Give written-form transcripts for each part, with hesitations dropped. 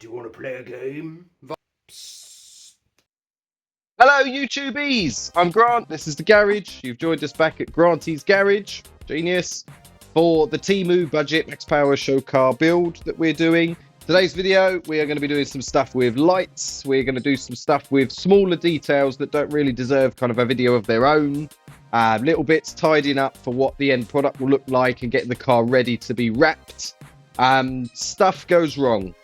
Do you want to play a game? Hello YouTubies, I'm Grant, this is The Garage. You've joined us back at Granty's Garage, genius, for the Temu budget maxpower showcar build that we're doing. Today's video, we are going to be doing some stuff with lights, we're going to do some stuff with smaller details that don't really deserve kind of a video of their own. Little bits tidying up for what the end product will look like and getting the car ready to be wrapped. Stuff goes wrong.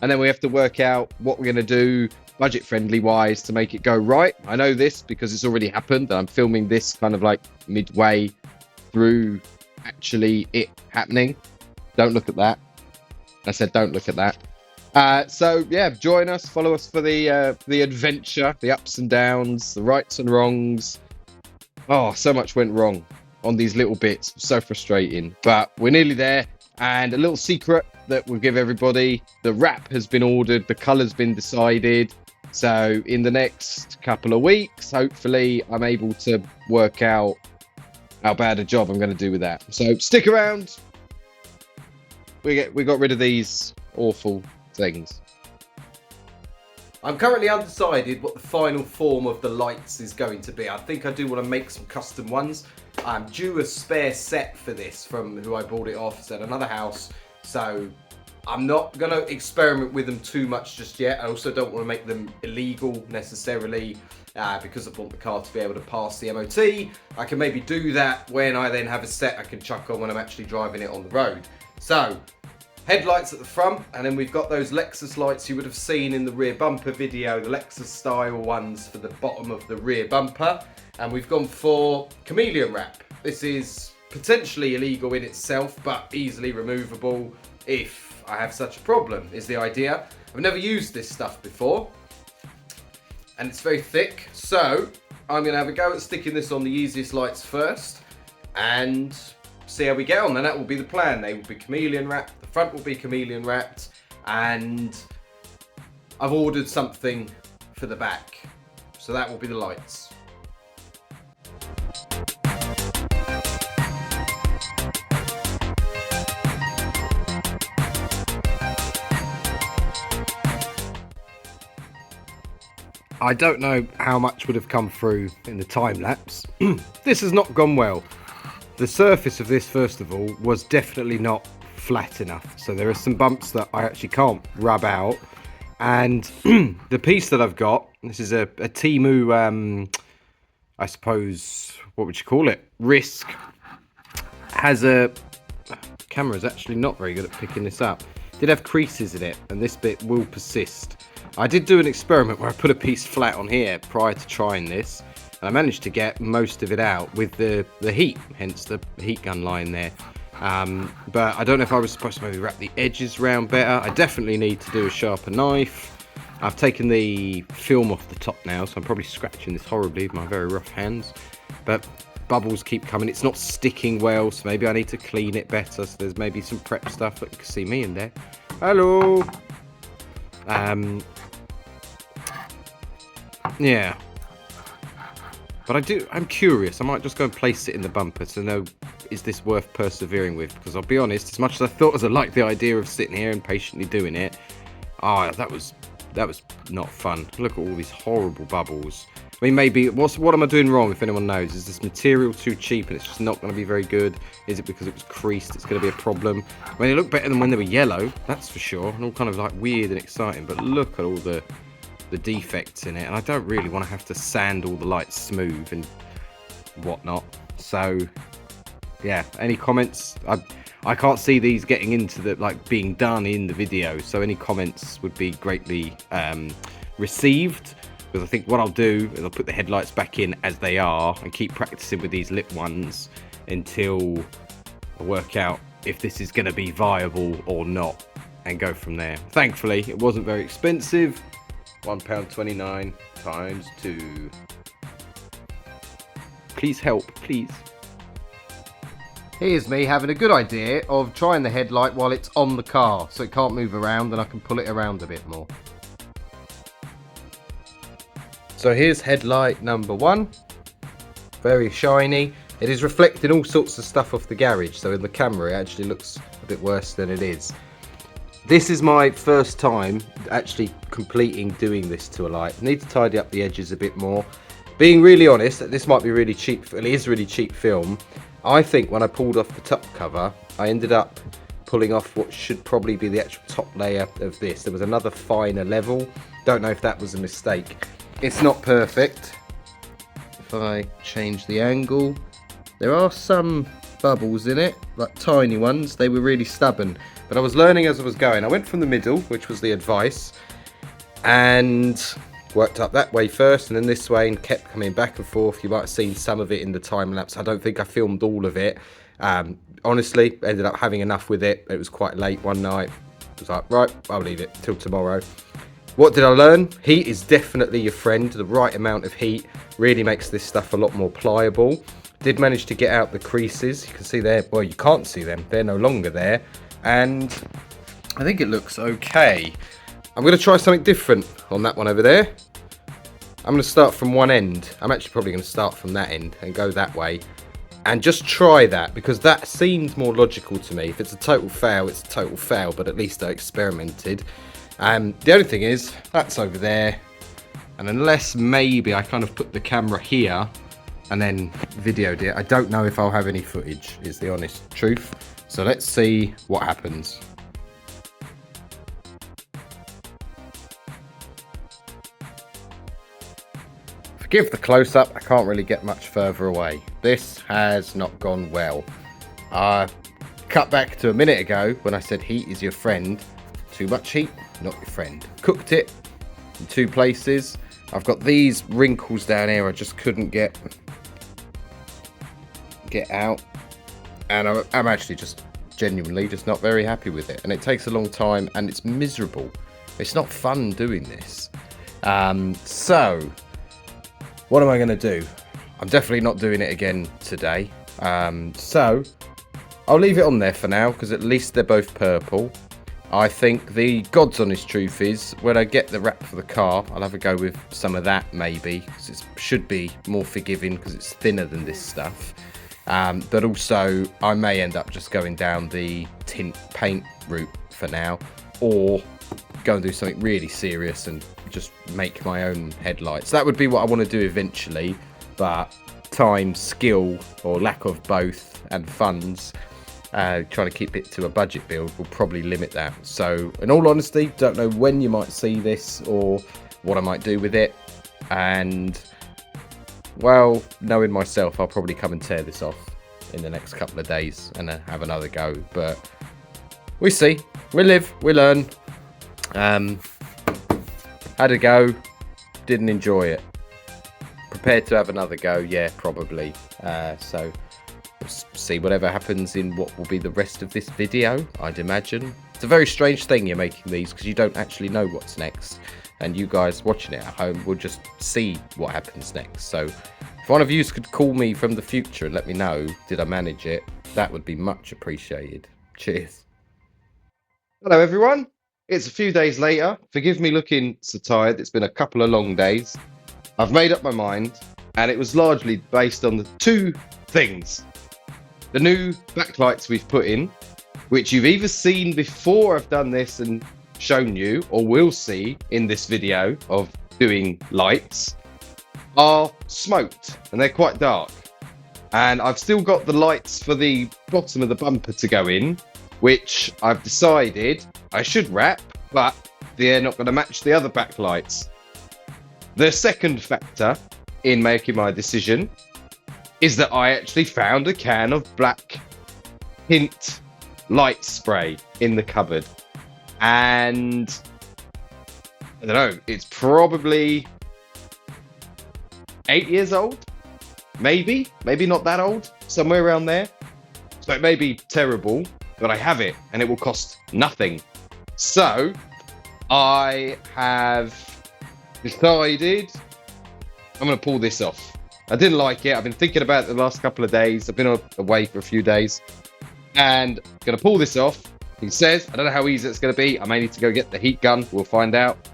And then we have to work out what we're going to do budget friendly wise to make it go right. I know this because it's already happened. I'm filming this kind of like midway through actually it happening. Don't look at that. I said don't look at that. So yeah, join us, follow us for the adventure, the ups and downs, the rights and wrongs. Oh, so much went wrong on these little bits. So frustrating, but we're nearly there. And a little secret that we'll give everybody: the wrap has been ordered, the color's been decided. So in the next couple of weeks, hopefully I'm able to work out how bad a job I'm going to do with that. So stick around. We got rid of these awful things. I'm currently undecided what the final form of the lights is going to be. I think I do want to make some custom ones. I'm due a spare set for this from who I bought it off. It's at another house. So I'm not going to experiment with them too much just yet. I also don't want to make them illegal necessarily because I want the car to be able to pass the MOT. I can maybe do that when I then have a set I can chuck on when I'm actually driving it on the road. So headlights at the front, and then we've got those Lexus lights you would have seen in the rear bumper video, the Lexus style ones for the bottom of the rear bumper. And we've gone for chameleon wrap. This is potentially illegal in itself, but easily removable if I have such a problem, is the idea. I've never used this stuff before, and it's very thick. So I'm gonna have a go at sticking this on the easiest lights first and see how we get on. Then that will be the plan. They will be chameleon wrapped, the front will be chameleon wrapped, and I've ordered something for the back. So that will be the lights. I don't know how much would have come through in the time lapse. This has not gone well. The surface of this, first of all, was definitely not flat enough. So there are some bumps that I actually can't rub out. And the piece that I've got, this is a Temu, I suppose, what would you call it? Risk. Has a... Camera's actually not very good at picking this up. Did have creases in it, and this bit will persist. I did do an experiment where I put a piece flat on here prior to trying this, and I managed to get most of it out with the heat, hence the heat gun line there. But I don't know if I was supposed to maybe wrap the edges round better. I definitely need to do a sharper knife. I've taken the film off the top now, so I'm probably scratching this horribly with my very rough hands. But bubbles keep coming. It's not sticking well, so maybe I need to clean it better. So there's maybe some prep stuff. Look, you can see me in there. Hello. Yeah, but I'm curious. I might just go and place it in the bumper to know, is this worth persevering with? Because I'll be honest, as much as I thought as I liked the idea of sitting here and patiently doing it, that was not fun. Look at all these horrible bubbles. I mean, maybe what am I doing wrong? If anyone knows, is this material too cheap and it's just not going to be very good? Is it because it was creased? It's going to be a problem. I mean, they look better than when they were yellow, that's for sure, and all kind of like weird and exciting. But look at all the defects in it, and I don't really want to have to sand all the lights smooth and whatnot. So yeah, any comments? I can't see these getting into the being done in the video, so any comments would be greatly received, because I think what I'll do is I'll put the headlights back in as they are and keep practicing with these lit ones until I work out if this is going to be viable or not, and go from there. Thankfully it wasn't very expensive. £1.29 times 2. Please help, please. Here's me having a good idea of trying the headlight while it's on the car, so it can't move around and I can pull it around a bit more. So here's headlight number 1. Very shiny. It is reflecting all sorts of stuff off the garage, so in the camera it actually looks a bit worse than it is. This is my first time actually completing doing this to a light. I need to tidy up the edges a bit more. Being really honest, this might be really cheap, it is really cheap film. I think when I pulled off the top cover, I ended up pulling off what should probably be the actual top layer of this. There was another finer level. Don't know if that was a mistake. It's not perfect. If I change the angle, there are some bubbles in it, like tiny ones. They were really stubborn. But I was learning as I was going. I went from the middle, which was the advice, and worked up that way first and then this way and kept coming back and forth. You might have seen some of it in the time lapse. I don't think I filmed all of it. Honestly, ended up having enough with it. It was quite late one night. I was like, right, I'll leave it till tomorrow. What did I learn? Heat is definitely your friend. The right amount of heat really makes this stuff a lot more pliable. Did manage to get out the creases. You can see there, well, you can't see them. They're no longer there. And I think it looks okay. I'm going to try something different on that one over there. I'm going to start from one end. I'm actually probably going to start from that end and go that way. And just try that, because that seems more logical to me. If it's a total fail, it's a total fail, but at least I experimented. The only thing is, that's over there. And unless maybe I kind of put the camera here and then videoed it, I don't know if I'll have any footage, is the honest truth. So let's see what happens. Forgive the close-up, I can't really get much further away. This has not gone well. Cut back to a minute ago when I said heat is your friend. Too much heat, not your friend. Cooked it in two places. I've got these wrinkles down here I just couldn't get out. And I'm actually just genuinely just not very happy with it. And it takes a long time and it's miserable. It's not fun doing this. So what am I going to do? I'm definitely not doing it again today. So I'll leave it on there for now, because at least they're both purple. I think the God's honest truth is, when I get the wrap for the car, I'll have a go with some of that maybe, because it should be more forgiving because it's thinner than this stuff. But also I may end up just going down the tint paint route for now, or go and do something really serious and just make my own headlights. That would be what I want to do eventually, but time, skill, or lack of both, and funds, trying to keep it to a budget build will probably limit that. So in all honesty, don't know when you might see this or what I might do with it. And well, knowing myself, I'll probably come and tear this off in the next couple of days and have another go. But we see, we live, we learn. Had a go, didn't enjoy it. Prepared to have another go, yeah, probably. So we'll see whatever happens in what will be the rest of this video, I'd imagine. It's a very strange thing you're making these, because you don't actually know what's next. And you guys watching it at home will just see what happens next. So if one of you could call me from the future and let me know, did I manage it? That would be much appreciated. Cheers. Hello everyone. It's a few days later. Forgive me looking so tired. It's been a couple of long days. I've made up my mind, and it was largely based on the two things. The new backlights we've put in, which you've either seen before I've done this and shown you, or will see in this video of doing lights, are smoked, and they're quite dark. And I've still got the lights for the bottom of the bumper to go in, which I've decided I should wrap, but they're not going to match the other backlights. The second factor in making my decision is that I actually found a can of black tint light spray in the cupboard. And I don't know, it's probably 8 years old, maybe not that old, somewhere around there. So it may be terrible, but I have it and it will cost nothing. So I have decided I'm going to pull this off. I didn't like it. I've been thinking about it the last couple of days. I've been away for a few days and I'm going to pull this off. He says, I don't know how easy it's going to be. I may need to go get the heat gun. We'll find out.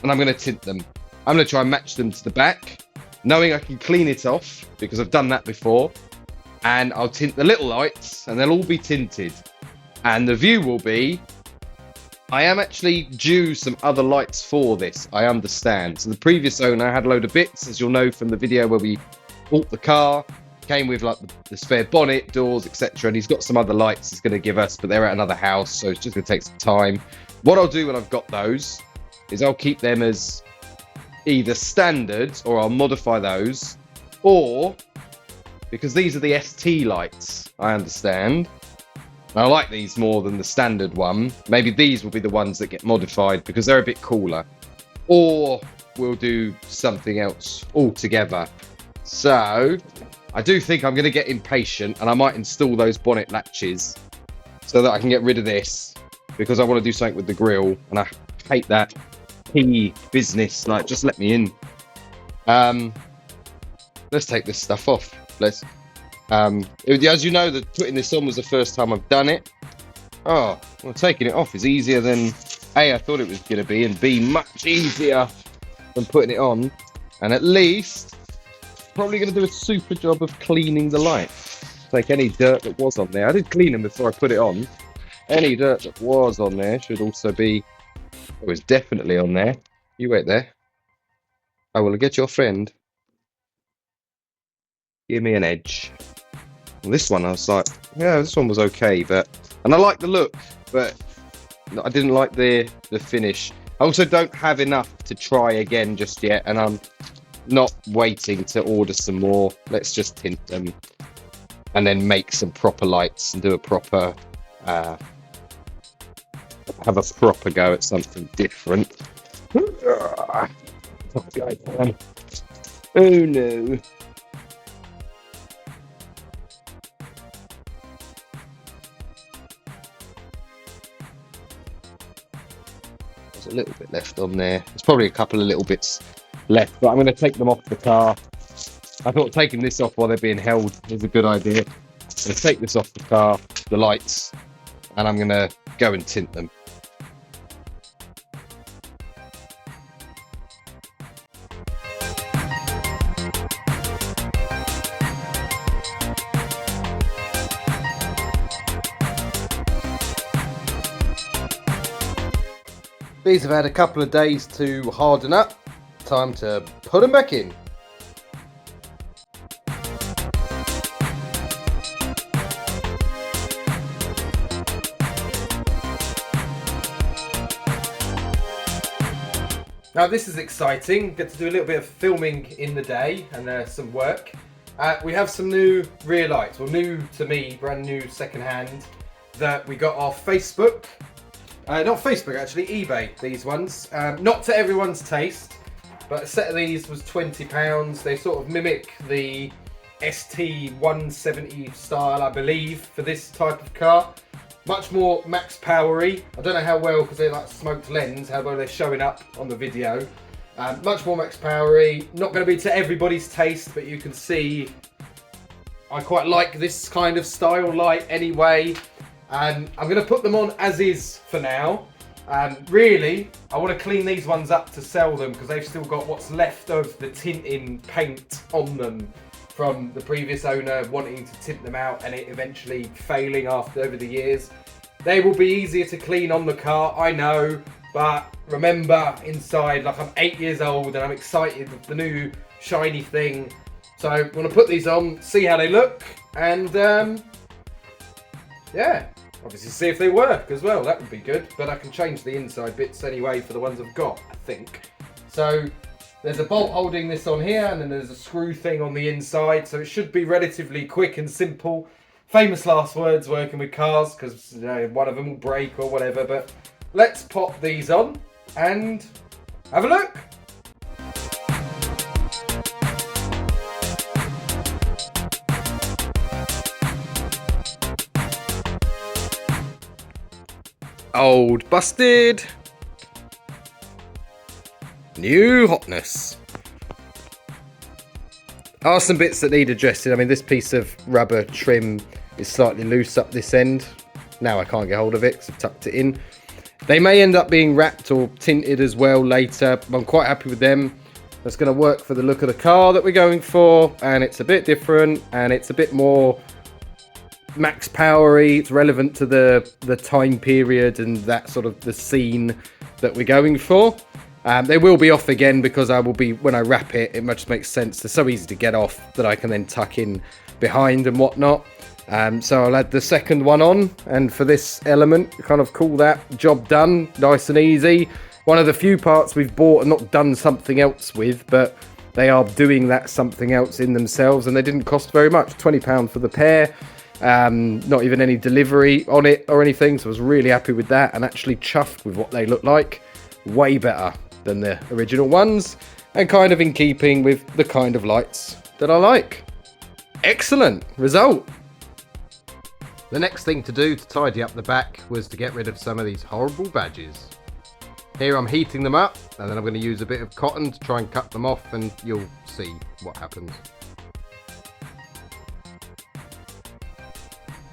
And I'm going to tint them. I'm going to try and match them to the back, knowing I can clean it off because I've done that before. And I'll tint the little lights and they'll all be tinted. And the view will be I am actually due some other lights for this, I understand. So the previous owner had a load of bits, as you'll know from the video where we bought the car. Came with like the spare bonnet, doors, etc. And he's got some other lights he's going to give us, but they're at another house, so it's just going to take some time. What I'll do when I've got those is I'll keep them as either standard, or I'll modify those, or, because these are the ST lights, I understand. And I like these more than the standard one. Maybe these will be the ones that get modified because they're a bit cooler. Or we'll do something else altogether. So I do think I'm going to get impatient and I might install those bonnet latches so that I can get rid of this, because I want to do something with the grille and I hate that key business. Like, just let me in. Let's take this stuff off. Let's. As you know, that putting this on was the first time I've done it. Oh, well, taking it off is easier than A, I thought it was going to be, and B, much easier than putting it on. And at least, probably going to do a super job of cleaning the light. Take any dirt that was on there. I did clean them before I put it on. Any dirt that was on there should also be. It was definitely on there. You wait there. I will get your friend. Give me an edge. And this one, I was like, yeah, this one was okay, and I like the look, but I didn't like the finish. I also don't have enough to try again just yet, and I'm not waiting to order some more. Let's just tint them and then make some proper lights and do a proper, have a proper go at something different. Oh no. A little bit left on there. There's probably a couple of little bits left, but I'm going to take them off the car. I thought taking this off while they're being held was a good idea. I'm going to take this off the car, the lights, and I'm going to go and tint them. These have had a couple of days to harden up. Time to put them back in. Now this is exciting. Get to do a little bit of filming in the day and some work. We have some new rear lights. Well, new to me, brand new second-hand, that we got off Facebook. Not Facebook actually, eBay, these ones. Not to everyone's taste, but a set of these was £20. They sort of mimic the ST170 style, I believe, for this type of car. Much more max powery. I don't know how well, because they're like smoked lens, how well they're showing up on the video. Much more max powery. Not going to be to everybody's taste, but you can see I quite like this kind of style light anyway. And I'm going to put them on as is for now. Really, I want to clean these ones up to sell them, because they've still got what's left of the tinting paint on them from the previous owner wanting to tint them out and it eventually failing over the years. They will be easier to clean on the car, I know, but remember, inside, like, I'm 8 years old and I'm excited with the new shiny thing. So I'm going to put these on, see how they look, and yeah, obviously see if they work as well. That would be good, but I can change the inside bits anyway for the ones I've got, I think. So there's a bolt holding this on here, and then there's a screw thing on the inside, so it should be relatively quick and simple. Famous last words working with cars, because one of them will break or whatever, but let's pop these on and have a look. Old busted, new hotness. There are some bits that need addressing. I mean, this piece of rubber trim is slightly loose up this end. Now I can't get hold of it because I've tucked it in. They may end up being wrapped or tinted as well later. I'm quite happy with them. That's going to work for the look of the car that we're going for, and it's a bit different and it's a bit more max powery. It's relevant to the time period and that sort of the scene that we're going for. They will be off again because I will be, when I wrap it, it just makes sense. They're so easy to get off that I can then tuck in behind and whatnot. So I'll add the second one on, and for this element, kind of call that job done, nice and easy. One of the few parts we've bought and not done something else with, but they are doing that something else in themselves, and they didn't cost very much, £20 for the pair. Not even any delivery on it or anything, so I was really happy with that, and actually chuffed with what they look like. Way better than the original ones, and kind of in keeping with the kind of lights that I like. Excellent result. The next thing to do to tidy up the back was to get rid of some of these horrible badges. Here I'm heating them up, and then I'm going to use a bit of cotton to try and cut them off, and you'll see what happens.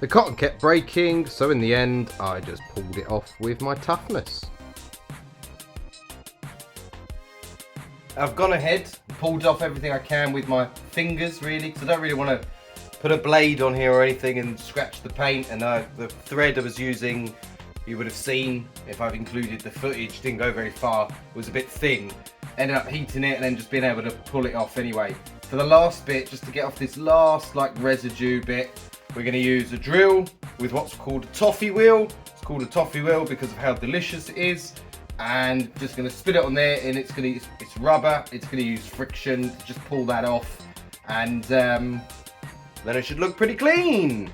The cotton kept breaking, so in the end I just pulled it off with my toughness. I've gone ahead, pulled off everything I can with my fingers really, because I don't really want to put a blade on here or anything and scratch the paint. And the thread I was using, you would have seen if I've included the footage, didn't go very far, it was a bit thin. Ended up heating it and then just being able to pull it off anyway. For the last bit, just to get off this last like residue bit, we're going to use a drill with what's called a toffee wheel. It's called a toffee wheel because of how delicious it is. And just going to spit it on there, and it's rubber, it's going to use friction to just pull that off, and then it should look pretty clean.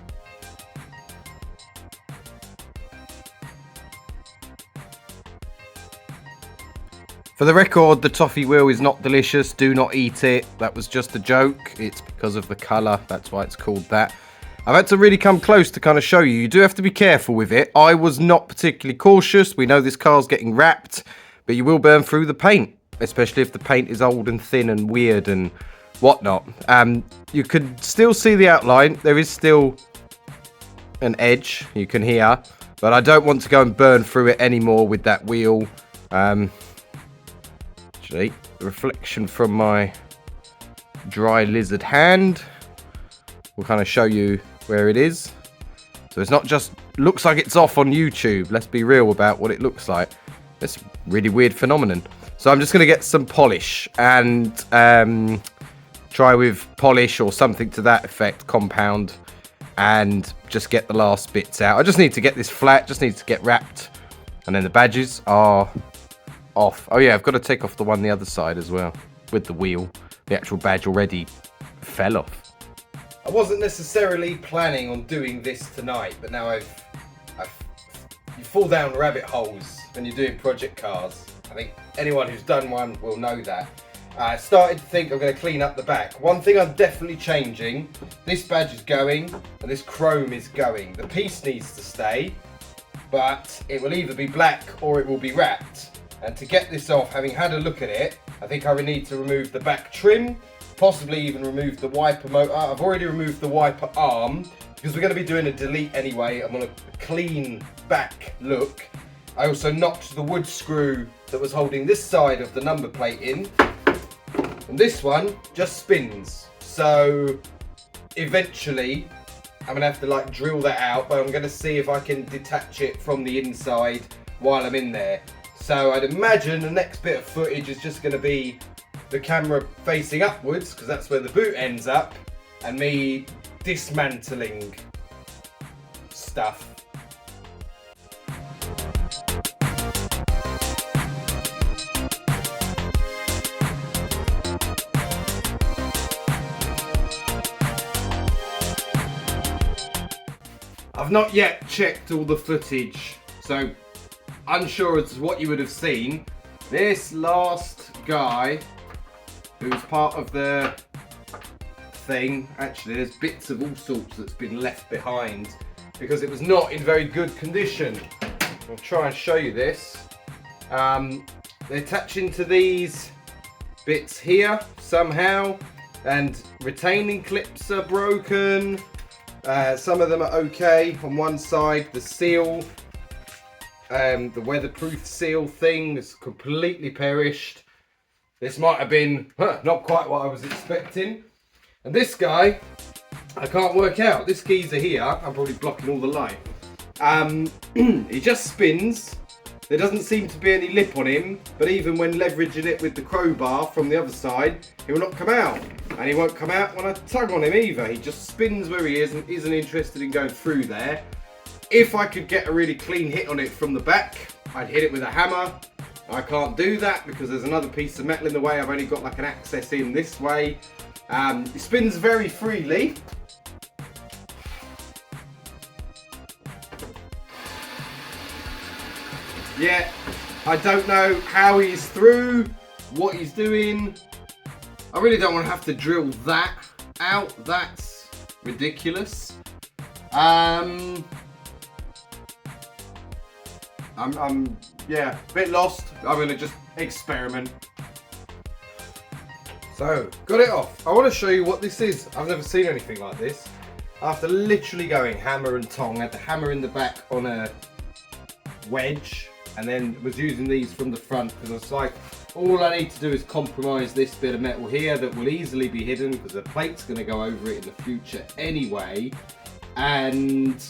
For the record, the toffee wheel is not delicious, do not eat it, that was just a joke, it's because of the colour, that's why it's called that. I've had to really come close to kind of show you. You do have to be careful with it. I was not particularly cautious. We know this car's getting wrapped, but you will burn through the paint, especially if the paint is old and thin and weird and whatnot. You could still see the outline. There is still an edge you can hear, but I don't want to go and burn through it anymore with that wheel. Actually, the reflection from my dry lizard hand will kind of show you where it is. So it's not just looks like it's off on YouTube. Let's be real about what it looks like. It's a really weird phenomenon. So I'm just going to get some polish and try with polish or something to that effect, compound, and just get the last bits out. I just need to get this flat, just needs to get wrapped, and then the badges are off. Oh yeah, I've got to take off the one the other side as well with the wheel. The actual badge already fell off. I wasn't necessarily planning on doing this tonight, but now you fall down rabbit holes when you're doing project cars. I think anyone who's done one will know that. I started to think I'm going to clean up the back. One thing I'm definitely changing, this badge is going and this chrome is going. The piece needs to stay, but it will either be black or it will be wrapped. And to get this off, having had a look at it, I think I would need to remove the back trim, possibly even remove the wiper motor. I've already removed the wiper arm because we're going to be doing a delete anyway. I want a clean back look. I also knocked the wood screw that was holding this side of the number plate in, and this one just spins. So eventually I'm going to have to like drill that out, but I'm going to see if I can detach it from the inside while I'm in there. So I'd imagine the next bit of footage is just going to be the camera facing upwards, because that's where the boot ends up, and me dismantling stuff. I've not yet checked all the footage, so unsure as to what you would have seen. This last guy who's part of the thing, actually there's bits of all sorts that's been left behind because it was not in very good condition. I'll try and show you this. They attach into these bits here somehow, and retaining clips are broken. Some of them are okay on one side. The seal, the weatherproof seal thing is completely perished. This might have been not quite what I was expecting. And this guy I can't work out. This geezer here, I'm probably blocking all the light. He just spins. There doesn't seem to be any lip on him, but even when leveraging it with the crowbar from the other side, he will not come out. And he won't come out when I tug on him either. He just spins where he is and isn't interested in going through there. If I could get a really clean hit on it from the back, I'd hit it with a hammer. I can't do that because there's another piece of metal in the way. I've only got like an access in this way. He spins very freely. Yeah, I don't know how he's through, what he's doing. I really don't want to have to drill that out. That's ridiculous. I'm yeah, a bit lost. I'm gonna just experiment. So, got it off. I want to show you what this is. I've never seen anything like this. After literally going hammer and tong, I had the hammer in the back on a wedge, and then was using these from the front because I was like, all I need to do is compromise this bit of metal here that will easily be hidden because the plate's going to go over it in the future anyway, and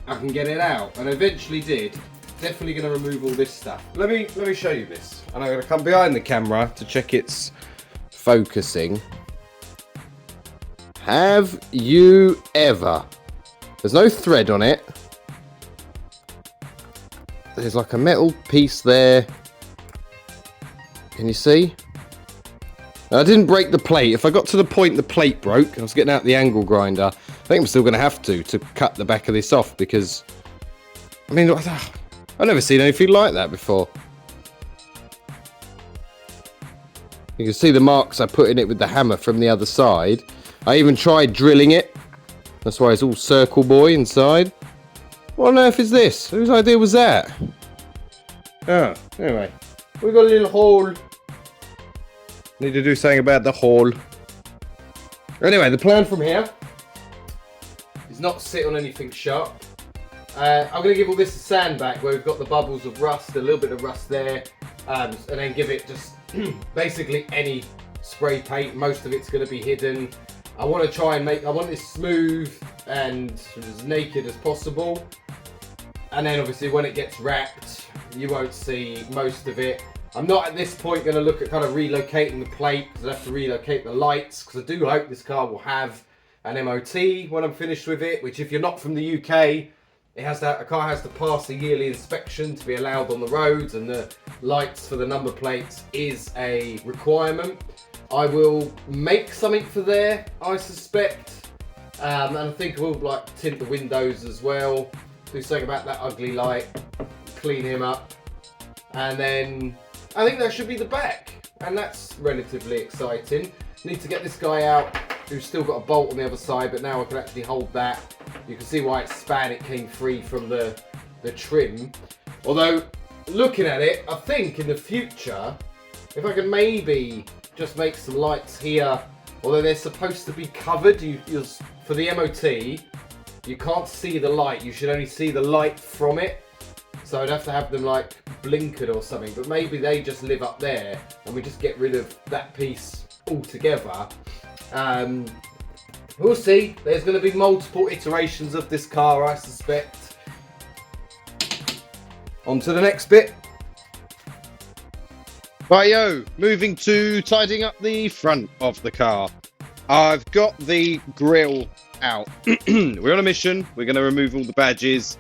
I can get it out. And I eventually did. Definitely going to remove all this stuff. Let me show you this, and I'm going to come behind the camera to check its focusing. Have you ever? There's no thread on it. There's like a metal piece there. Can you see? Now, I didn't break the plate. If I got to the point the plate broke, I was getting out the angle grinder. I think I'm still going to have to cut the back of this off because, I mean, I've never seen anything like that before. You can see the marks I put in it with the hammer from the other side. I even tried drilling it. That's why it's all circle boy inside. What on earth is this? Whose idea was that? Oh, anyway. We got a little hole. Need to do something about the hole. Anyway, the plan from here is not sit on anything sharp. I'm going to give all this a sand back where we've got the bubbles of rust, a little bit of rust there, and then give it just basically any spray paint. Most of it's going to be hidden. I want to try and I want this smooth and as naked as possible. And then obviously when it gets wrapped, you won't see most of it. I'm not at this point going to look at kind of relocating the plate because I have to relocate the lights, because I do hope this car will have an MOT when I'm finished with it, which if you're not from the UK, a car has to pass a yearly inspection to be allowed on the roads, and the lights for the number plates is a requirement. I will make something for there, I suspect, and I think we'll like tint the windows as well, do something about that ugly light, clean him up, and then I think that should be the back, and that's relatively exciting. Need to get this guy out who's still got a bolt on the other side, but now I can actually hold that. You can see why it span, it came free from the trim. Although, looking at it, I think in the future, if I could maybe just make some lights here, although they're supposed to be covered, for the MOT, you can't see the light, you should only see the light from it. So I'd have to have them like blinkered or something, but maybe they just live up there and we just get rid of that piece altogether. We'll see. There's going to be multiple iterations of this car, I suspect. On to the next bit. Rightio, moving to tidying up the front of the car. I've got the grille out. We're on a mission. We're going to remove all the badges.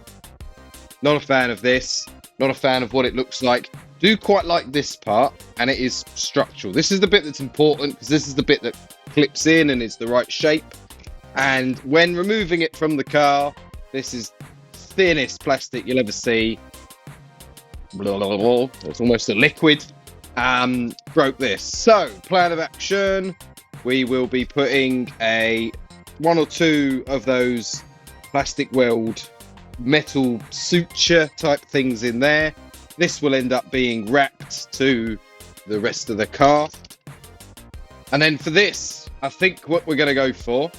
Not a fan of this. Not a fan of what it looks like. Do quite like this part, and it is structural. This is the bit that's important because this is the bit that clips in and is the right shape. And when removing it from the car, this is thinnest plastic you'll ever see. Blah, blah, blah. It's almost a liquid. Broke this. So, plan of action. We will be putting one or two of those plastic weld metal suture type things in there. This will end up being wrapped to the rest of the car. And then for this, I think what we're going to go for,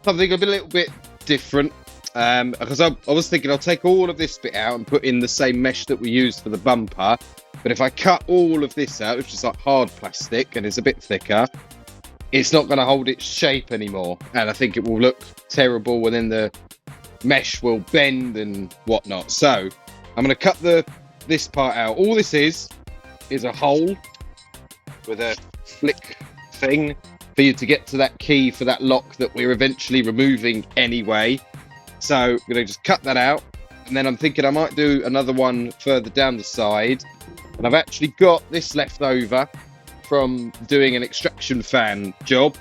something a little bit different. Because I was thinking I'll take all of this bit out and put in the same mesh that we used for the bumper. But if I cut all of this out, which is like hard plastic and is a bit thicker, it's not going to hold its shape anymore, and I think it will look terrible, and then the mesh will bend and whatnot. So I'm going to cut this part out. All this is a hole with a flick thing for you to get to that key for that lock that we're eventually removing anyway. So I'm going to just cut that out, and then I'm thinking I might do another one further down the side, and I've actually got this left over from doing an extraction fan job,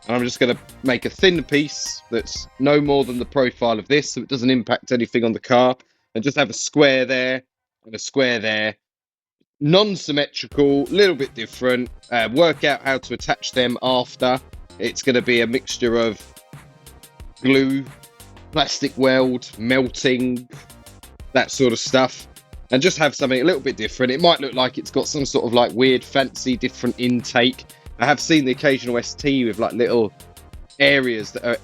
and I'm just going to make a thin piece that's no more than the profile of this, so it doesn't impact anything on the car, and just have a square there and a square there, non-symmetrical, a little bit different. Work out how to attach them after. It's going to be a mixture of glue, plastic weld, melting, that sort of stuff, and just have something a little bit different. It might look like it's got some sort of like weird fancy different intake. I have seen the occasional ST with like little areas that are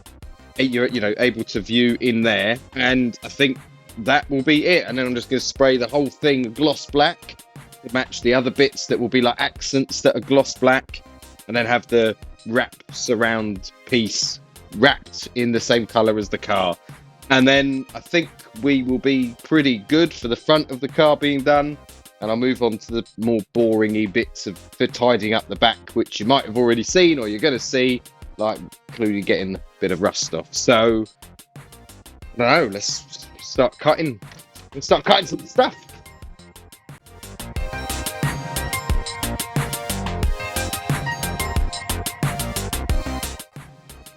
you're able to view in there, and I think that will be it. And then I'm just going to spray the whole thing gloss black to match the other bits that will be like accents that are gloss black, and then have the wrap surround piece wrapped in the same color as the car. And then I think we will be pretty good for the front of the car being done, and I'll move on to the more boring-y bits for tidying up the back, which you might have already seen or you're going to see, like including getting a bit of rust off. So I don't know, let's start cutting. Let's start cutting some stuff.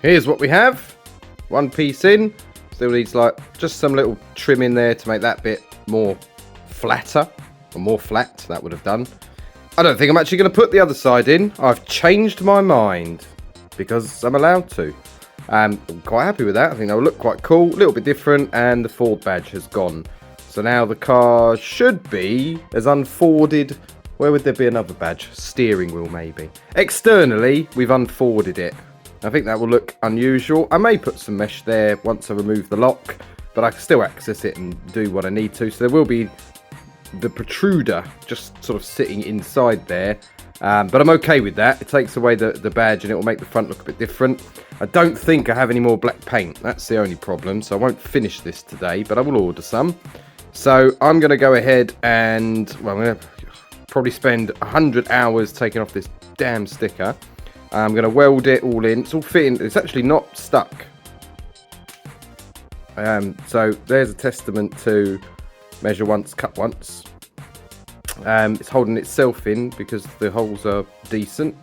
Here's what we have. One piece in. Still needs like just some little trim in there to make that bit more flatter, or more flat. That would have done. I don't think I'm actually going to put the other side in. I've changed my mind because I'm allowed to. I'm quite happy with that. I think that will look quite cool, a little bit different, and the Ford badge has gone. So now the car should be as unforded. Where would there be another badge? Steering wheel, maybe. Externally, we've unforded it. I think that will look unusual. I may put some mesh there once I remove the lock, but I can still access it and do what I need to. So there will be the protruder just sort of sitting inside there. But I'm okay with that. It takes away the badge and it will make the front look a bit different. I don't think I have any more black paint. That's the only problem. So I won't finish this today, but I will order some. So I'm going to go ahead and, well, I'm going to probably spend 100 hours taking off this damn sticker. I'm going to weld it all in. It's all fitting. It's actually not stuck. So there's a testament to measure once, cut once. It's holding itself in because the holes are decent.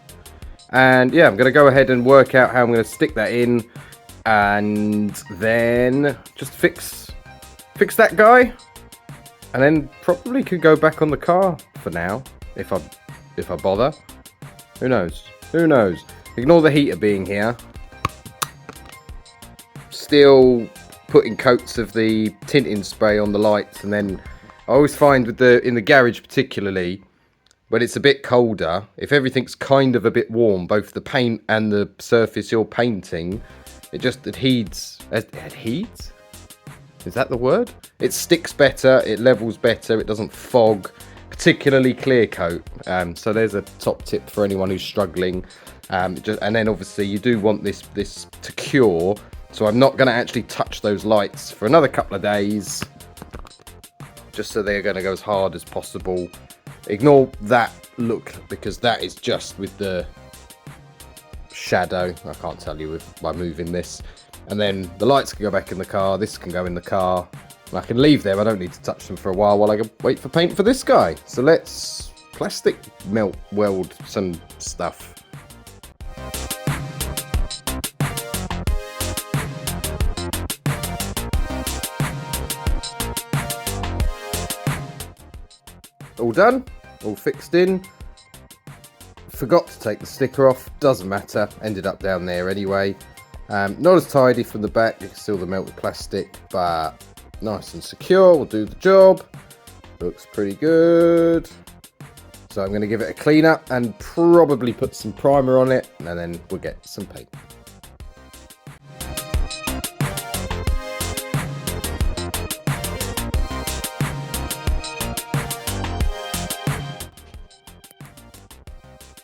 And yeah, I'm going to go ahead and work out how I'm going to stick that in. And then just fix that guy. And then probably could go back on the car for now. If I bother. Who knows? Who knows? Ignore the heater being here. Still putting coats of the tinting spray on the lights, and then I always find with in the garage particularly, when it's a bit colder, if everything's kind of a bit warm, both the paint and the surface you're painting, it just adhedes. Adhedes? Is that the word? It sticks better, it levels better, it doesn't fog. Particularly clear coat. So there's a top tip for anyone who's struggling. And then obviously you do want this to cure. So I'm not going to actually touch those lights for another couple of days, just so they're going to go as hard as possible. Ignore that look because that is just with the shadow. I can't tell you by moving this. And then the lights can go back in the car. This can go in the car. I can leave them. I don't need to touch them for a while I can wait for paint for this guy. So let's plastic melt weld some stuff. All done, all fixed in. Forgot to take the sticker off, doesn't matter, ended up down there anyway. Not as tidy from the back, you can see all the melted plastic, but nice and secure, will do the job. Looks pretty good. So I'm going to give it a clean up and probably put some primer on it, and then we'll get some paint.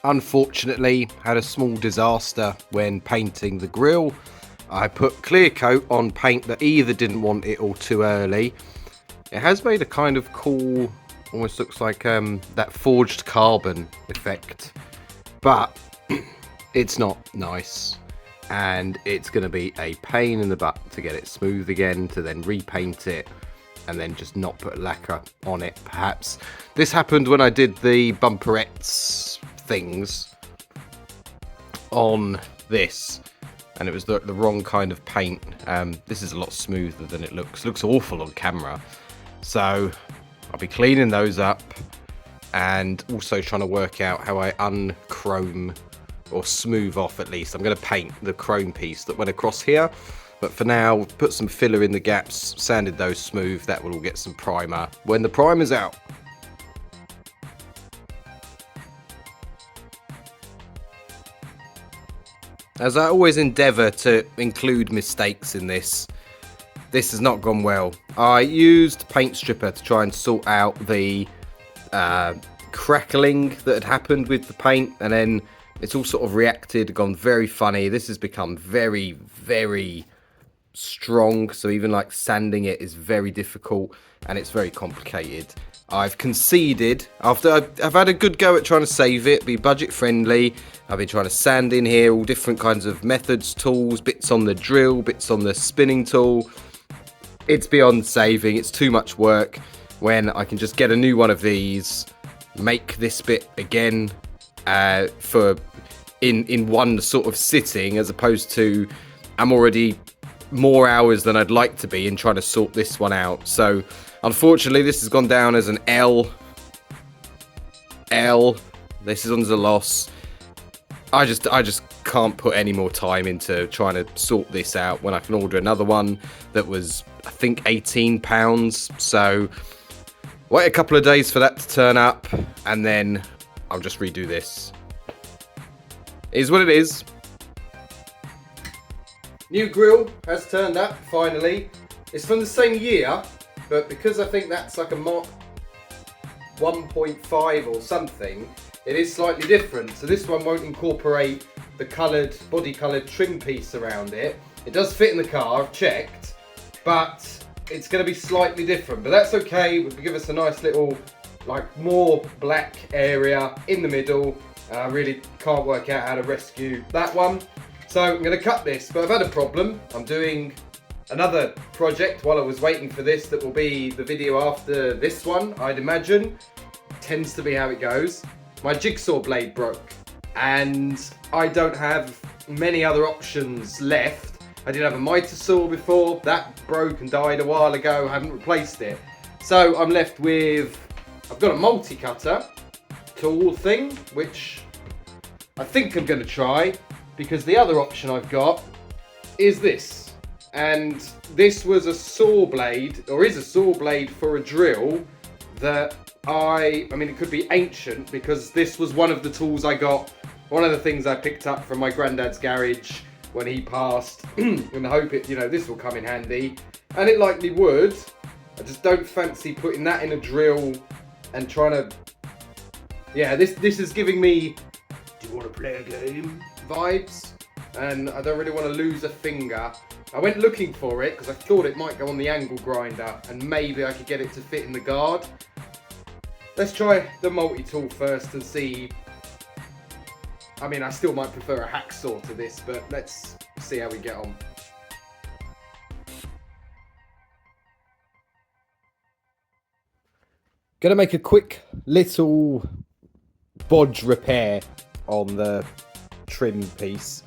unfortunately had a small disaster when painting the grille. I put clear coat on paint that either didn't want it or too early. It has made a kind of cool, almost looks like that forged carbon effect, but it's not nice, and it's going to be a pain in the butt to get it smooth again, to then repaint it and then just not put lacquer on it. Perhaps this happened when I did the bumperettes things on this, and it was the wrong kind of paint. This is a lot smoother than it looks. It looks awful on camera, so I'll be cleaning those up and also trying to work out how I unchrome or smooth off. At least I'm going to paint the chrome piece that went across here, but for now put some filler in the gaps, sanded those smooth. That will all get some primer when the primer's out. As I always endeavour to include mistakes in this, this has not gone well. I used paint stripper to try and sort out the crackling that had happened with the paint, and then it's all sort of reacted, gone very funny. This has become very, very strong, so even like sanding it is very difficult and it's very complicated. I've conceded after I've had a good go at trying to save it, be budget friendly. I've been trying to sand in here all different kinds of methods, tools, bits on the drill, bits on the spinning tool. It's beyond saving. It's too much work when I can just get a new one of these, make this bit again for in one sort of sitting, as opposed to I'm already more hours than I'd like to be in trying to sort this one out. So unfortunately this has gone down as an L. This is on as a loss. I just can't put any more time into trying to sort this out when I can order another one that was, I think, £18. So wait a couple of days for that to turn up, and then I'll just redo this. It is what it is. New grill has turned up finally. It's from the same year, but because I think that's like a Mark 1.5 or something, it is slightly different. So this one won't incorporate the coloured, body coloured trim piece around it. It does fit in the car, I've checked, but it's going to be slightly different. But that's okay, it would give us a nice little, like, more black area in the middle. I really can't work out how to rescue that one. So I'm going to cut this, but I've had a problem. I'm doing another project while I was waiting for this that will be the video after this one, I'd imagine. Tends to be how it goes. My jigsaw blade broke, and I don't have many other options left. I did have a miter saw before, that broke and died a while ago, I haven't replaced it. So I'm left with, I've got a multi-cutter tool thing, which I think I'm going to try, because the other option I've got is this. And this was a saw blade, or is a saw blade for a drill that I mean, it could be ancient, because this was one of the tools I got, one of the things I picked up from my granddad's garage when he passed, and I hope it, you know, this will come in handy, and it likely would. I just don't fancy putting that in a drill and trying to, yeah, this is giving me, do you want to play a game vibes, and I don't really want to lose a finger. I went looking for it because I thought it might go on the angle grinder and maybe I could get it to fit in the guard. Let's try the multi-tool first and see. I mean, I still might prefer a hacksaw to this, but let's see how we get on. Gonna make a quick little bodge repair on the trim piece.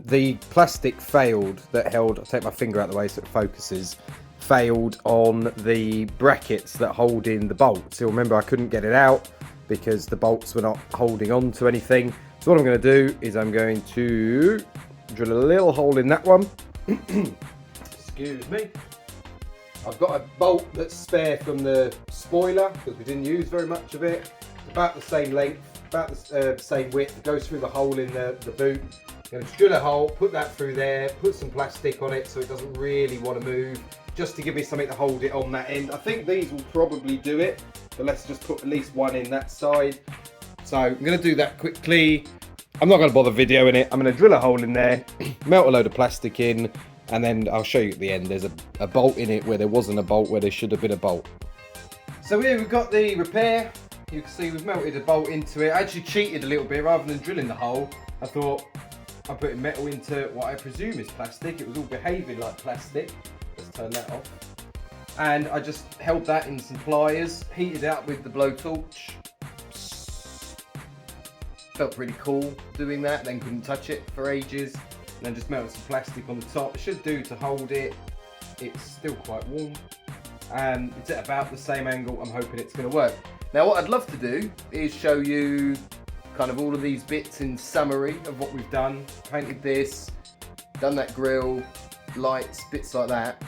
The plastic failed that held, I'll take my finger out of the way so it focuses, failed on the brackets that hold in the bolts. You'll remember I couldn't get it out because the bolts were not holding on to anything. So what I'm going to do is I'm going to drill a little hole in that one. Excuse me. I've got a bolt that's spare from the spoiler because we didn't use very much of it. It's about the same length, about the same width. It goes through the hole in the boot. I'm going to drill a hole, put that through there, put some plastic on it so it doesn't really want to move, just to give me something to hold it on that end. I think these will probably do it, but let's just put at least one in that side. So I'm going to do that quickly. I'm not going to bother videoing it. I'm going to drill a hole in there, melt a load of plastic in, and then I'll show you at the end. There's a bolt in it where there wasn't a bolt, where there should have been a bolt. So here we've got the repair. You can see we've melted a bolt into it. I actually cheated a little bit. Rather than drilling the hole, I thought I'm putting metal into what I presume is plastic. It was all behaving like plastic. Let's turn that off. And I just held that in some pliers, heated it up with the blowtorch. Felt pretty cool doing that, then couldn't touch it for ages. And then just melted some plastic on the top. It should do to hold it. It's still quite warm. It's at about the same angle. I'm hoping it's going to work. Now what I'd love to do is show you kind of all of these bits in summary of what we've done. Painted this, done that grill, lights, bits like that.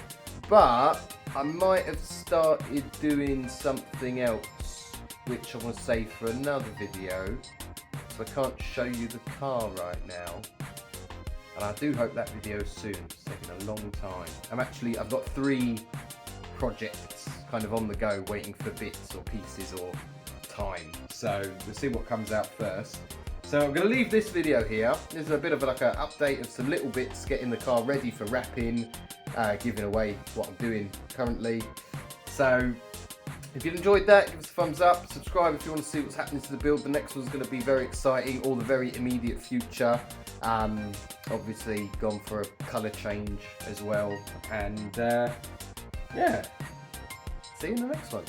But I might have started doing something else, which I want to save for another video. So I can't show you the car right now. And I do hope that video is soon. It's taking a long time. I've got 3 projects kind of on the go, waiting for bits or pieces or time. So we'll see what comes out first. So I'm going to leave this video here. This is a bit of like an update of some little bits, getting the car ready for wrapping, giving away what I'm doing currently. So if you've enjoyed that, give us a thumbs up, subscribe if you want to see what's happening to the build. The next one's going to be very exciting, or the very immediate future. Obviously gone for a colour change as well. And yeah, see you in the next one.